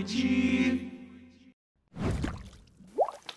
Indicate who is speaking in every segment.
Speaker 1: noite.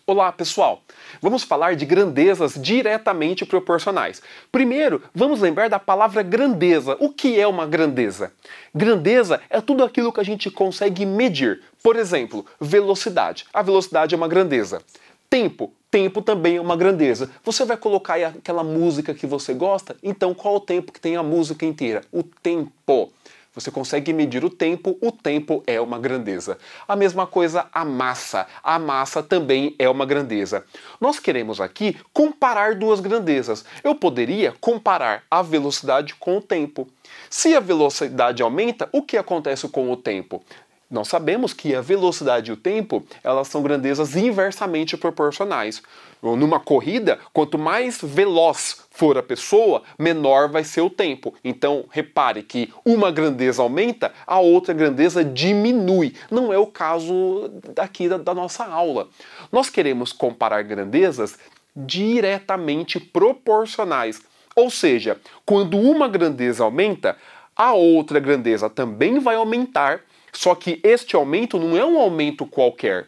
Speaker 2: Olá, pessoal! Vamos falar de grandezas diretamente proporcionais. Primeiro, vamos lembrar da palavra grandeza. O que é uma grandeza? Grandeza é tudo aquilo que a gente consegue medir. Por exemplo, velocidade. A velocidade é uma grandeza. Tempo. Tempo também é uma grandeza. Você vai colocar aí aquela música que você gosta? Então, qual o tempo que tem a música inteira? O tempo. Você consegue medir o tempo é uma grandeza. A mesma coisa a massa também é uma grandeza. Nós queremos aqui comparar duas grandezas. Eu poderia comparar a velocidade com o tempo. Se a velocidade aumenta, o que acontece com o tempo? Nós sabemos que a velocidade e o tempo, elas são grandezas inversamente proporcionais. Numa corrida, quanto mais veloz for a pessoa, menor vai ser o tempo. Então, repare que uma grandeza aumenta, a outra grandeza diminui. Não é o caso daqui da nossa aula. Nós queremos comparar grandezas diretamente proporcionais. Ou seja, quando uma grandeza aumenta, a outra grandeza também vai aumentar. Só que este aumento não é um aumento qualquer.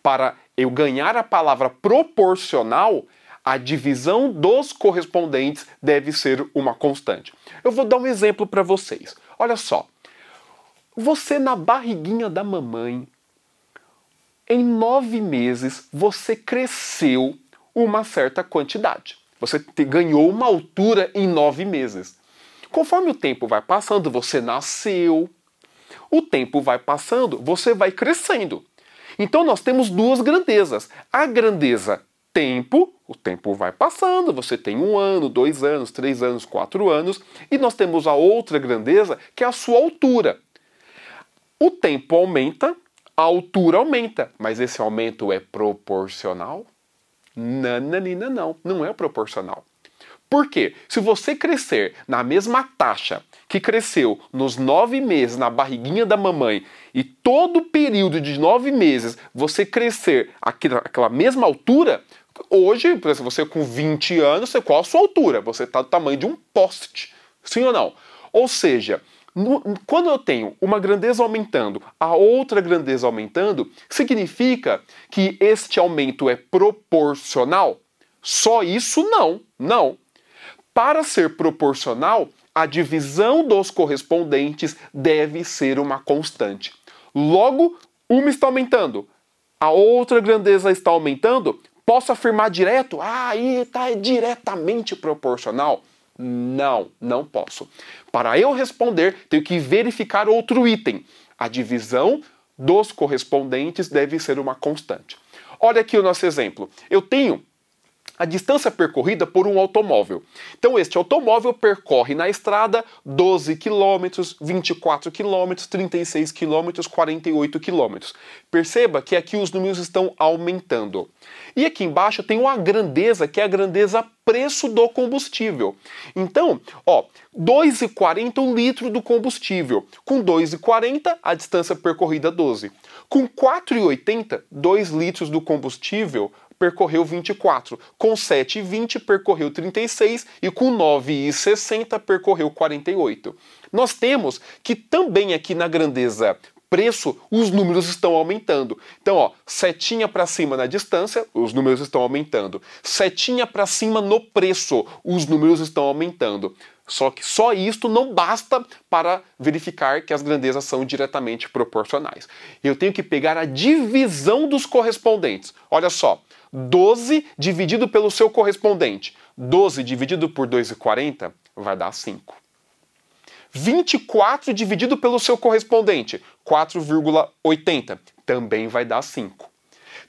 Speaker 2: Para eu ganhar a palavra proporcional, a divisão dos correspondentes deve ser uma constante. Eu vou dar um exemplo para vocês. Olha só. Você na barriguinha da mamãe, em 9 meses, você cresceu uma certa quantidade. Você ganhou uma altura em 9 meses. Conforme o tempo vai passando, você nasceu. O tempo vai passando, você vai crescendo. Então nós temos duas grandezas. A grandeza tempo, o tempo vai passando, você tem 1 ano, 2 anos, 3 anos, 4 anos. E nós temos a outra grandeza, que é a sua altura. O tempo aumenta, a altura aumenta. Mas esse aumento é proporcional? Não é proporcional. Por quê? Se você crescer na mesma taxa que cresceu nos 9 meses na barriguinha da mamãe e todo o período de 9 meses você crescer aquela mesma altura, hoje, por exemplo, você com 20 anos, qual a sua altura? Você está do tamanho de um poste. Sim ou não? Ou seja, quando eu tenho uma grandeza aumentando, a outra grandeza aumentando, significa que este aumento é proporcional? Só isso não. Não. Para ser proporcional, a divisão dos correspondentes deve ser uma constante. Logo, uma está aumentando, a outra grandeza está aumentando, posso afirmar direto? Aí está diretamente proporcional? Não posso. Para eu responder, tenho que verificar outro item. A divisão dos correspondentes deve ser uma constante. Olha aqui o nosso exemplo. Eu tenho a distância percorrida por um automóvel. Então, este automóvel percorre na estrada 12 km, 24 km, 36 km, 48 km. Perceba que aqui os números estão aumentando. E aqui embaixo tem uma grandeza, que é a grandeza preço do combustível. Então, 2,40 o litro do combustível. Com 2,40, a distância percorrida 12. Com 4,80, 2 litros do combustível percorreu 24, com 7,20 percorreu 36 e com 9,60 percorreu 48. Nós temos que também aqui na grandeza preço, os números estão aumentando. Então, setinha para cima na distância, os números estão aumentando. Setinha para cima no preço, os números estão aumentando. Só que só isto não basta para verificar que as grandezas são diretamente proporcionais. Eu tenho que pegar a divisão dos correspondentes. Olha só. 12 dividido pelo seu correspondente. 12 dividido por 2,40 vai dar 5. 24 dividido pelo seu correspondente. 4,80 também vai dar 5.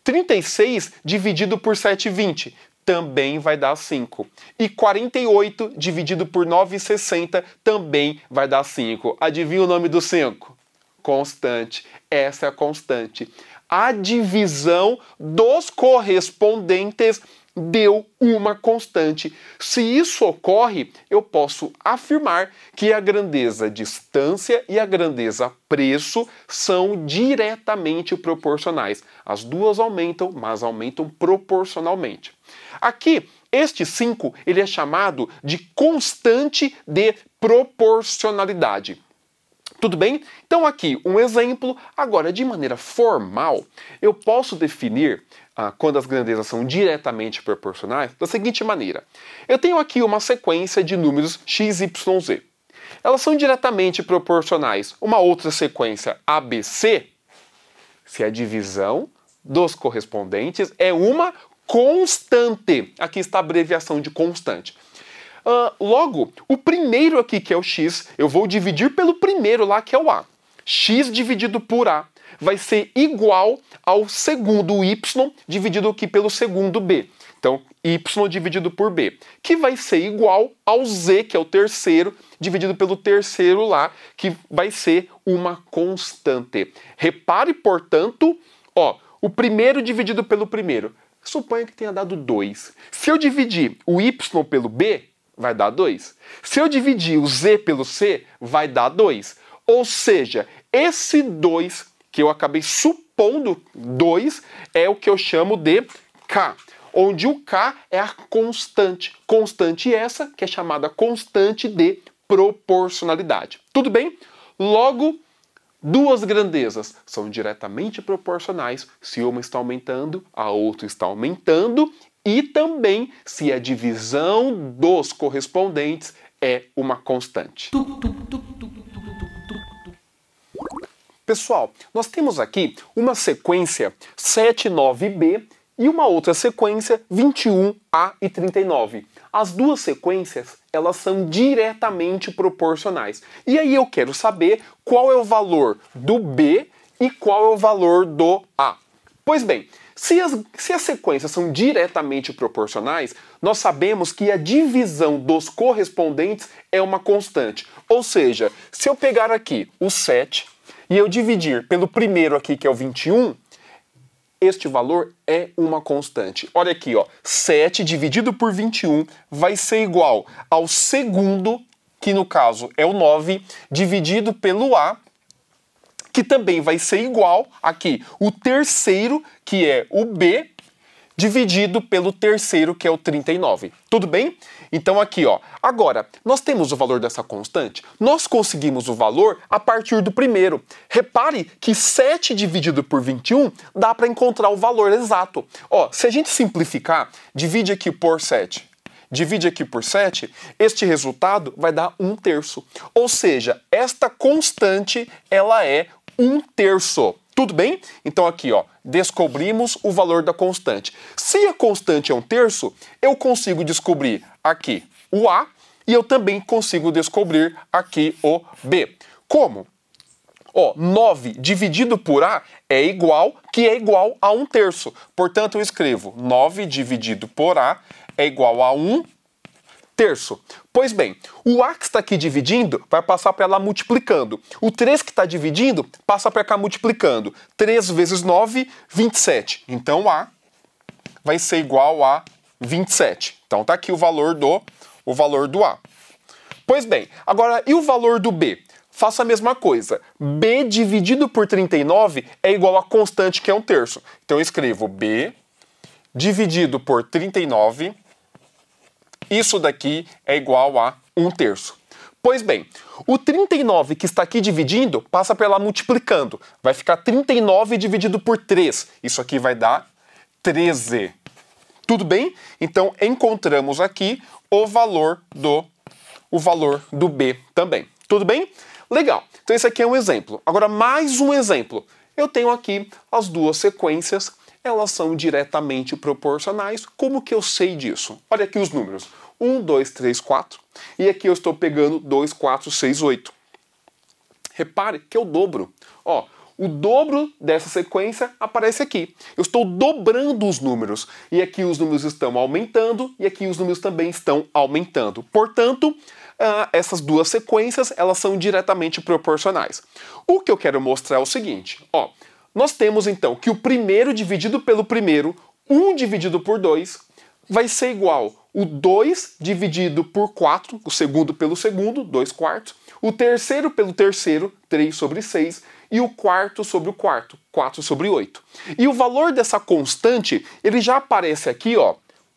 Speaker 2: 36 dividido por 7,20 também vai dar 5. E 48 dividido por 9,60 também vai dar 5. Adivinha o nome do 5? Constante. Essa é a constante. A divisão dos correspondentes deu uma constante. Se isso ocorre, eu posso afirmar que a grandeza distância e a grandeza preço são diretamente proporcionais. As duas aumentam, mas aumentam proporcionalmente. Aqui, este 5, ele é chamado de constante de proporcionalidade. Tudo bem? Então aqui um exemplo. Agora, de maneira formal, eu posso definir quando as grandezas são diretamente proporcionais da seguinte maneira. Eu tenho aqui uma sequência de números x, y, z. Elas são diretamente proporcionais. Uma outra sequência ABC, se a divisão dos correspondentes é uma constante. Aqui está a abreviação de constante. Logo, o primeiro aqui, que é o x, eu vou dividir pelo primeiro lá, que é o a. X dividido por a vai ser igual ao segundo y dividido aqui pelo segundo b. Então, y dividido por b, que vai ser igual ao z, que é o terceiro, dividido pelo terceiro lá, que vai ser uma constante. Repare, portanto, o primeiro dividido pelo primeiro. Suponha que tenha dado 2. Se eu dividir o y pelo b, vai dar 2. Se eu dividir o z pelo c, vai dar 2. Ou seja, esse 2, que eu acabei supondo 2, é o que eu chamo de k, onde o k é a constante. Constante essa que é chamada constante de proporcionalidade. Tudo bem? Logo, duas grandezas são diretamente proporcionais se uma está aumentando, a outra está aumentando, e também se a divisão dos correspondentes é uma constante. Pessoal, nós temos aqui uma sequência 7, 9b e uma outra sequência 21a e 39. As duas sequências, elas são diretamente proporcionais. E aí eu quero saber qual é o valor do b e qual é o valor do a. Pois bem, se as sequências são diretamente proporcionais, nós sabemos que a divisão dos correspondentes é uma constante. Ou seja, se eu pegar aqui o 7 e eu dividir pelo primeiro aqui, que é o 21, este valor é uma constante. Olha aqui, 7 dividido por 21 vai ser igual ao segundo, que no caso é o 9, dividido pelo a, que também vai ser igual aqui o terceiro, que é o b, dividido pelo terceiro, que é o 39. Tudo bem? Então aqui, agora, nós temos o valor dessa constante, nós conseguimos o valor a partir do primeiro. Repare que 7 dividido por 21 dá para encontrar o valor exato. Se a gente simplificar, divide aqui por 7. Divide aqui por 7, este resultado vai dar 1/3. Ou seja, esta constante, ela é 1/3. Tudo bem? Então aqui, descobrimos o valor da constante. Se a constante é 1/3, eu consigo descobrir aqui o a e eu também consigo descobrir aqui o b. Como? 9 dividido por a é igual a 1/3. Portanto, eu escrevo 9 dividido por a é igual a 1/3. Pois bem, o a que está aqui dividindo vai passar para lá multiplicando. O 3 que está dividindo passa para cá multiplicando. 3 vezes 9, 27. Então, a vai ser igual a 27. Então, está aqui o valor do a. Pois bem, agora, e o valor do b? Faça a mesma coisa. b dividido por 39 é igual a constante, que é 1/3. Então, eu escrevo b dividido por 39. Isso daqui é igual a 1/3. Pois bem, o 39 que está aqui dividindo passa para lá multiplicando. Vai ficar 39 dividido por 3. Isso aqui vai dar 13. Tudo bem? Então, encontramos aqui o valor do b também. Tudo bem? Legal. Então, esse aqui é um exemplo. Agora, mais um exemplo. Eu tenho aqui as duas sequências. Elas são diretamente proporcionais. Como que eu sei disso? Olha aqui os números. 1, 2, 3, 4. E aqui eu estou pegando 2, 4, 6, 8. Repare que é o dobro. O dobro dessa sequência aparece aqui. Eu estou dobrando os números. E aqui os números estão aumentando e aqui os números também estão aumentando. Portanto, essas duas sequências, elas são diretamente proporcionais. O que eu quero mostrar é o seguinte. Nós temos então que o primeiro dividido pelo primeiro, 1 dividido por 2, vai ser igual o 2 dividido por 4, o segundo pelo segundo, 2/4, o terceiro pelo terceiro, 3/6, e o quarto sobre o quarto, 4/8. E o valor dessa constante, ele já aparece aqui,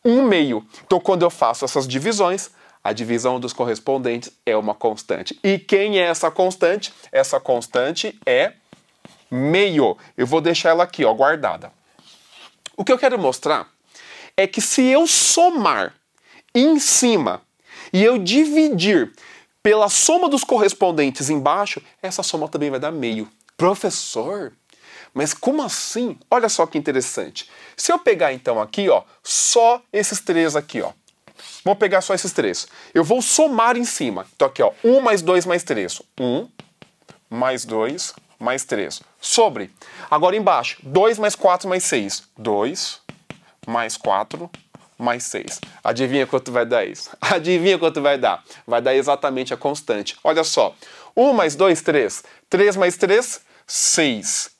Speaker 2: 1/2. Então, quando eu faço essas divisões, A divisão dos correspondentes é uma constante. E quem é essa constante? Essa constante é meio. Eu vou deixar ela aqui, ó, guardada. O que eu quero mostrar é que se eu somar em cima e eu dividir pela soma dos correspondentes embaixo, essa soma também vai dar meio. Professor, mas como assim? Olha só que interessante. Se eu pegar então aqui, ó, só esses três aqui, ó. Vou pegar só esses três. Eu vou somar em cima. Então aqui, ó, 1 mais 2 mais 3. 1 mais 2 mais 3. Sobre. Agora embaixo, 2 mais 4 mais 6. 2 mais 4 mais 6. Adivinha quanto vai dar isso? Adivinha quanto vai dar? Vai dar exatamente a constante. Olha só. 1 mais 2, 3. 3 mais 3, 6.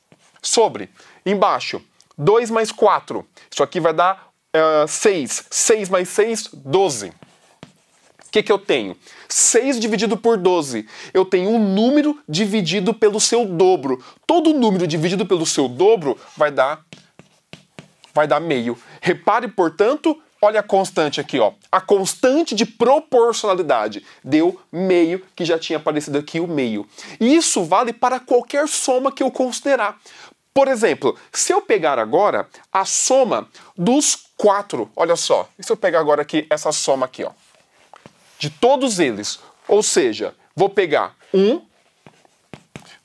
Speaker 2: Sobre. Embaixo, 2 mais 4. Isso aqui vai dar 6. 6 mais 6, 12. O que eu tenho? 6 dividido por 12. Eu tenho um número dividido pelo seu dobro. Todo número dividido pelo seu dobro vai dar meio. Repare, portanto, olha a constante aqui, ó. A constante de proporcionalidade deu meio, que já tinha aparecido aqui o meio. E isso vale para qualquer soma que eu considerar. Por exemplo, se eu pegar agora a soma dos 4, olha só. E se eu pegar agora aqui essa soma aqui, ó, de todos eles, ou seja, vou pegar 1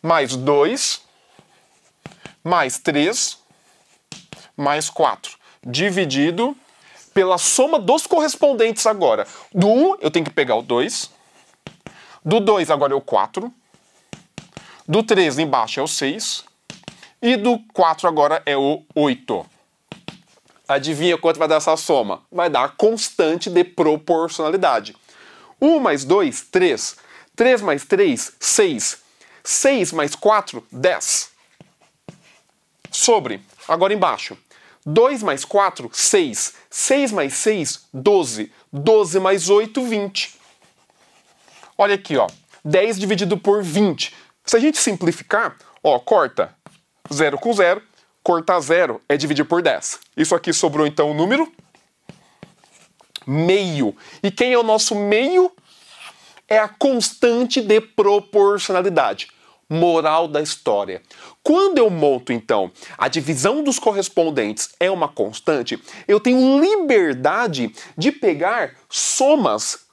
Speaker 2: mais 2 mais 3 mais 4, dividido pela soma dos correspondentes agora. Do 1 eu tenho que pegar o 2, do 2 agora é o 4, do 3 embaixo é o 6, e do 4 agora é o 8. Adivinha quanto vai dar essa soma? Vai dar a constante de proporcionalidade. 1 mais 2, 3. 3 mais 3, 6. 6 mais 4, 10. Sobre. Agora embaixo. 2 mais 4, 6. 6 mais 6, 12. 12 mais 8, 20. Olha aqui, ó. 10 dividido por 20. Se a gente simplificar, ó, corta 0 com 0. Cortar 0 é dividir por 10. Isso aqui sobrou, então, o número meio. E quem é o nosso meio? É a constante de proporcionalidade. Moral da história. Quando eu monto, então, a divisão dos correspondentes é uma constante, eu tenho liberdade de pegar somas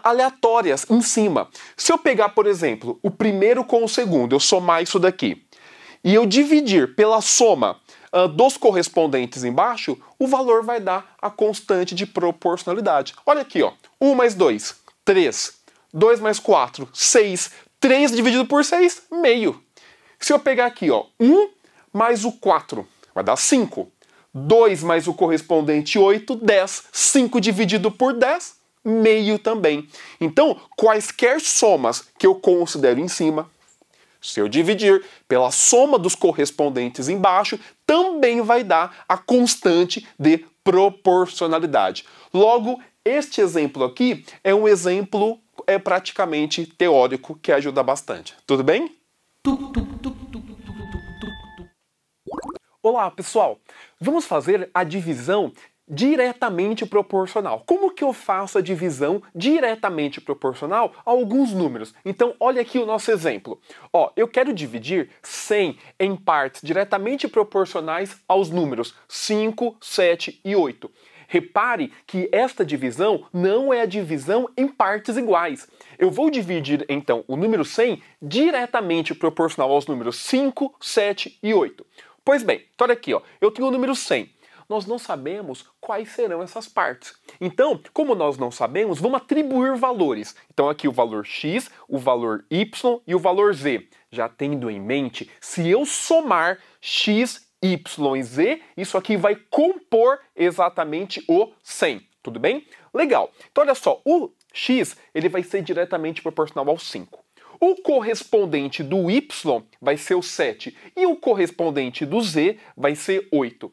Speaker 2: aleatórias em cima. Se eu pegar, por exemplo, o primeiro com o segundo, eu somar isso daqui, e eu dividir pela soma dos correspondentes embaixo, o valor vai dar a constante de proporcionalidade. Olha aqui, ó. 1 mais 2, 3. 2 mais 4, 6. 3 dividido por 6, meio. Se eu pegar aqui, ó, 1 mais o 4, vai dar 5. 2 mais o correspondente 8, 10. 5 dividido por 10, meio também. Então, quaisquer somas que eu considero em cima, se eu dividir pela soma dos correspondentes embaixo, também vai dar a constante de proporcionalidade. Logo, este exemplo aqui é um exemplo praticamente teórico que ajuda bastante. Tudo bem? Olá, pessoal! Vamos fazer a divisão diretamente proporcional. Como que eu faço a divisão diretamente proporcional a alguns números? Então, olha aqui o nosso exemplo. Ó, eu quero dividir 100 em partes diretamente proporcionais aos números 5, 7 e 8. Repare que esta divisão não é a divisão em partes iguais. Eu vou dividir, então, o número 100 diretamente proporcional aos números 5, 7 e 8. Pois bem, então olha aqui, ó, eu tenho o número 100. Nós não sabemos quais serão essas partes. Então, como nós não sabemos, vamos atribuir valores. Então aqui o valor x, o valor y e o valor z. Já tendo em mente, se eu somar x, y e z, isso aqui vai compor exatamente o 100. Tudo bem? Legal. Então olha só, o x ele vai ser diretamente proporcional ao 5. O correspondente do y vai ser o 7 e o correspondente do z vai ser 8.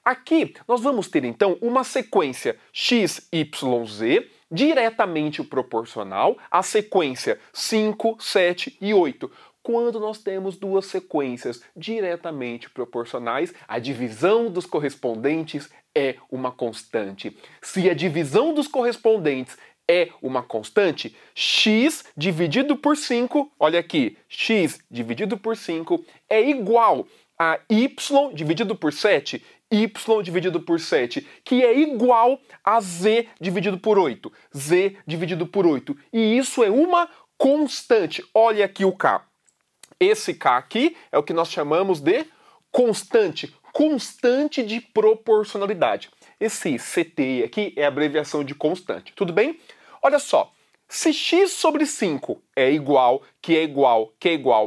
Speaker 2: Aqui nós vamos ter então uma sequência x, y, z diretamente proporcional à sequência 5, 7 e 8. Quando nós temos duas sequências diretamente proporcionais, a divisão dos correspondentes é uma constante. Se a divisão dos correspondentes é uma constante, x dividido por 5, olha aqui, x dividido por 5 é igual a y dividido por 7, y dividido por 7, que é igual a z dividido por 8, z dividido por 8. E isso é uma constante. Olha aqui o k. Esse k aqui é o que nós chamamos de constante, constante de proporcionalidade. Esse CT aqui é a abreviação de constante, tudo bem? Olha só, se x sobre 5 é igual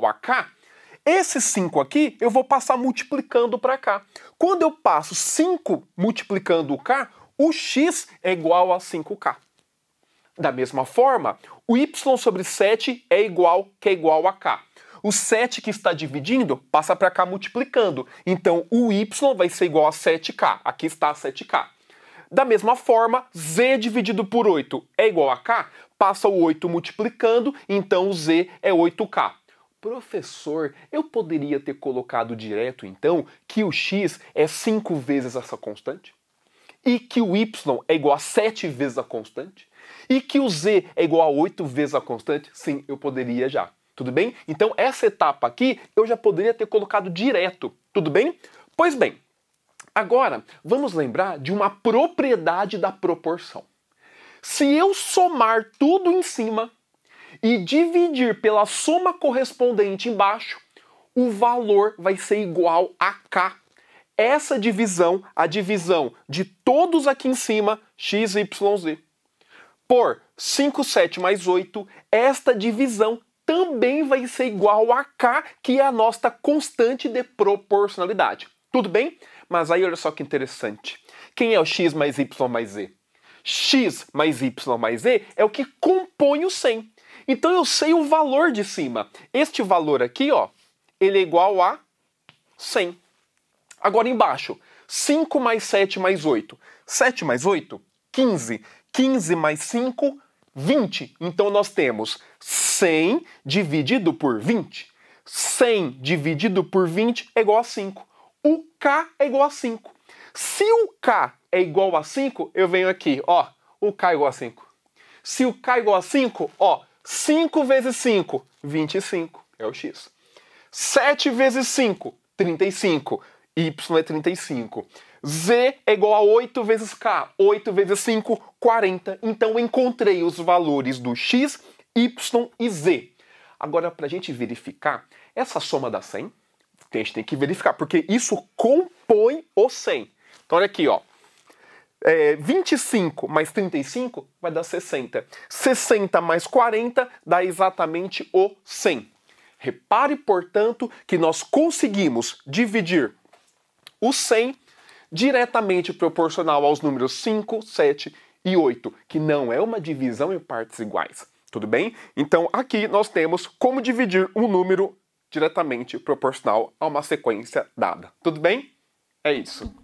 Speaker 2: a k, esse 5 aqui eu vou passar multiplicando para cá. Quando eu passo 5 multiplicando o k, o x é igual a 5k. Da mesma forma, o y sobre 7 é igual a k. O 7 que está dividindo passa para cá multiplicando. Então, o y vai ser igual a 7k. Aqui está 7k. Da mesma forma, z dividido por 8 é igual a k. Passa o 8 multiplicando, então o z é 8k. Professor, eu poderia ter colocado direto, então, que o x é 5 vezes essa constante? E que o y é igual a 7 vezes a constante? E que o z é igual a 8 vezes a constante? Sim, eu poderia já. Tudo bem? Então, essa etapa aqui, eu já poderia ter colocado direto. Tudo bem? Pois bem, agora, vamos lembrar de uma propriedade da proporção. Se eu somar tudo em cima e dividir pela soma correspondente embaixo, o valor vai ser igual a k. Essa divisão, a divisão de todos aqui em cima, x, y, z. Por 5, 7 mais 8, esta divisão também vai ser igual a k, que é a nossa constante de proporcionalidade. Tudo bem? Mas aí olha só que interessante. Quem é o x mais y mais z? X mais y mais z é o que compõe o 100. Então eu sei o valor de cima. Este valor aqui, ó, ele é igual a 100. Agora embaixo, 5 mais 7 mais 8. 7 mais 8, 15. 15 mais 5, 20. Então nós temos 100 dividido por 20. 100 dividido por 20 é igual a 5. O k é igual a 5. Se o k é igual a 5, eu venho aqui, ó, o k é igual a 5. Se o k é igual a 5, ó, 5 vezes 5, 25, é o x. 7 vezes 5, 35, y é 35. Z é igual a 8 vezes k, 8 vezes 5, 40. Então eu encontrei os valores do x, y e z. Agora, para a gente verificar, essa soma dá 100? A gente tem que verificar, porque isso compõe o 100. Então olha aqui, ó. 25 mais 35 vai dar 60. 60 mais 40 dá exatamente o 100. Repare, portanto, que nós conseguimos dividir o 100 diretamente proporcional aos números 5, 7 e 8, que não é uma divisão em partes iguais. Tudo bem? Então aqui nós temos como dividir um número diretamente proporcional a uma sequência dada. Tudo bem? É isso.